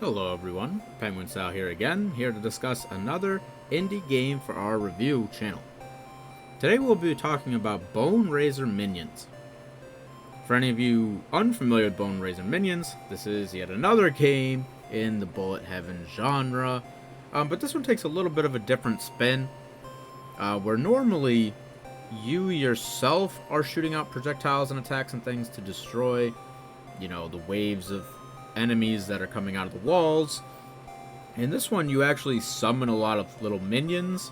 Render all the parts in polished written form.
Hello everyone, PenguinSal here again, here to discuss another indie game for our review channel. Today we'll be talking about Boneraiser Minions. For any of you unfamiliar with Boneraiser Minions, this is yet another game in the bullet heaven genre, but this one takes a little bit of a different spin, where normally you yourself are shooting out projectiles and attacks and things to destroy, the waves of enemies that are coming out of the walls. In this one, you actually summon a lot of little minions,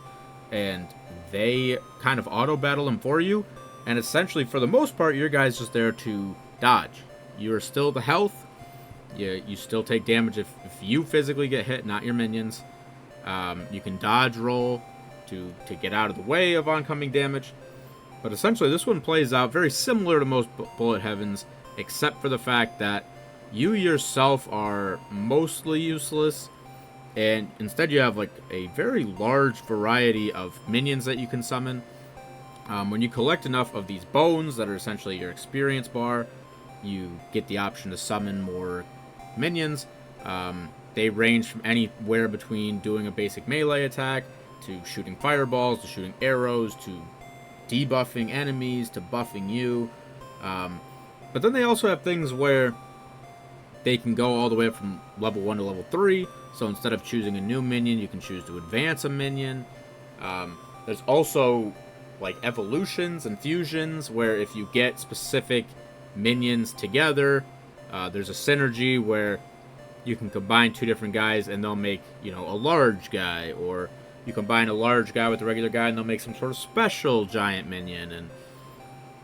and they kind of auto-battle them for you, and essentially, for the most part, your guy's just there to dodge. You're still the health, you still take damage if you physically get hit, not your minions. You can dodge roll to get out of the way of oncoming damage, but essentially, this one plays out very similar to most bullet heavens, except for the fact that you yourself are mostly useless, and instead you have like a very large variety of minions that you can summon. When you collect enough of these bones that are essentially your experience bar, you get the option to summon more minions. They range from anywhere between doing a basic melee attack, to shooting fireballs, to shooting arrows, to debuffing enemies, to buffing you. But then they also have things where they can go all the way up from level 1 to level 3, so instead of choosing a new minion, you can choose to advance a minion. There's also like evolutions and fusions, where if you get specific minions together, there's a synergy where you can combine two different guys and they'll make, a large guy, or you combine a large guy with a regular guy and they'll make some sort of special giant minion. And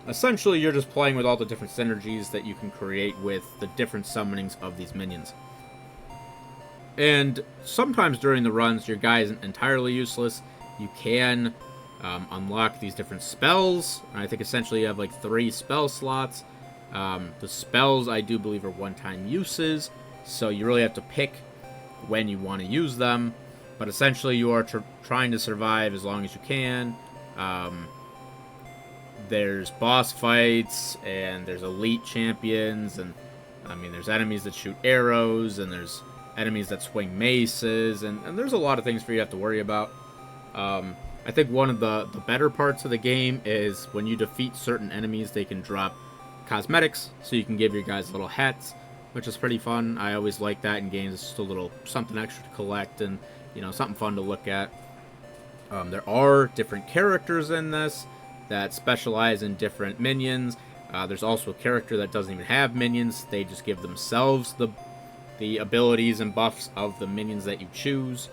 essentially, you're just playing with all the different synergies that you can create with the different summonings of these minions. And sometimes during the runs, your guy isn't entirely useless. You can unlock these different spells. I think essentially you have like 3 spell slots. The spells, I do believe, are one-time uses, so you really have to pick when you want to use them. But essentially, you are trying to survive as long as you can. There's boss fights, and there's elite champions, and there's enemies that shoot arrows, and there's enemies that swing maces, and there's a lot of things for you to have to worry about. I think one of the better parts of the game is when you defeat certain enemies, they can drop cosmetics, so you can give your guys little hats, which is pretty fun. I always like that in games. It's just a little something extra to collect, and something fun to look at. There are different characters in this that specialize in different minions. There's also a character that doesn't even have minions. They just give themselves the abilities and buffs of the minions that you choose.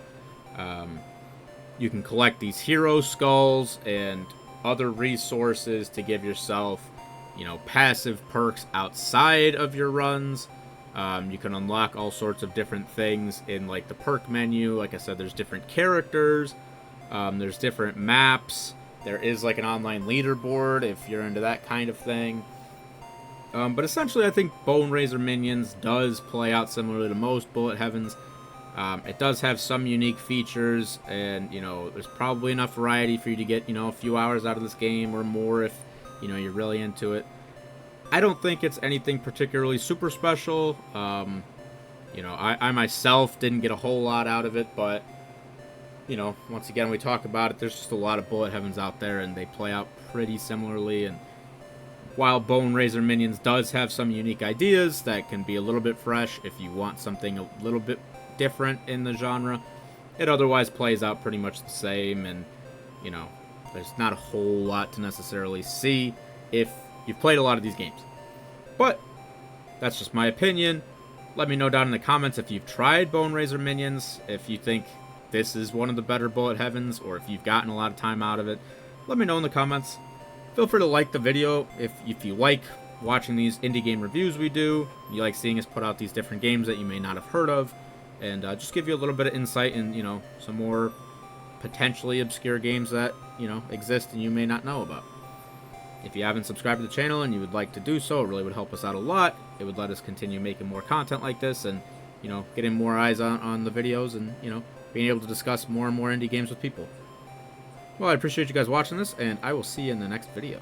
You can collect these hero skulls and other resources to give yourself, passive perks outside of your runs. You can unlock all sorts of different things in like the perk menu. Like I said, there's different characters. There's different maps. There is like an online leaderboard if you're into that kind of thing. But essentially, I think Boneraiser Minions does play out similarly to most bullet heavens. It does have some unique features, and there's probably enough variety for you to get a few hours out of this game or more if you're really into it. I don't think it's anything particularly super special. I myself didn't get a whole lot out of it, but once again, we talk about it, there's just a lot of bullet heavens out there, and they play out pretty similarly. And while Boneraiser Minions does have some unique ideas that can be a little bit fresh if you want something a little bit different in the genre, it otherwise plays out pretty much the same, and there's not a whole lot to necessarily see if you've played a lot of these games. But that's just my opinion. Let me know down in the comments if you've tried Boneraiser Minions, if you think this is one of the better bullet heavens, or if you've gotten a lot of time out of it. Let me know in the comments. Feel free to like the video if you like watching these indie game reviews we do. You like seeing us put out these different games that you may not have heard of, and just give you a little bit of insight in some more potentially obscure games that exist and you may not know about. If you haven't subscribed to the channel and you would like to do so, it really would help us out a lot. It would let us continue making more content like this, and getting more eyes on the videos, and being able to discuss more and more indie games with people. Well, I appreciate you guys watching this, and I will see you in the next video.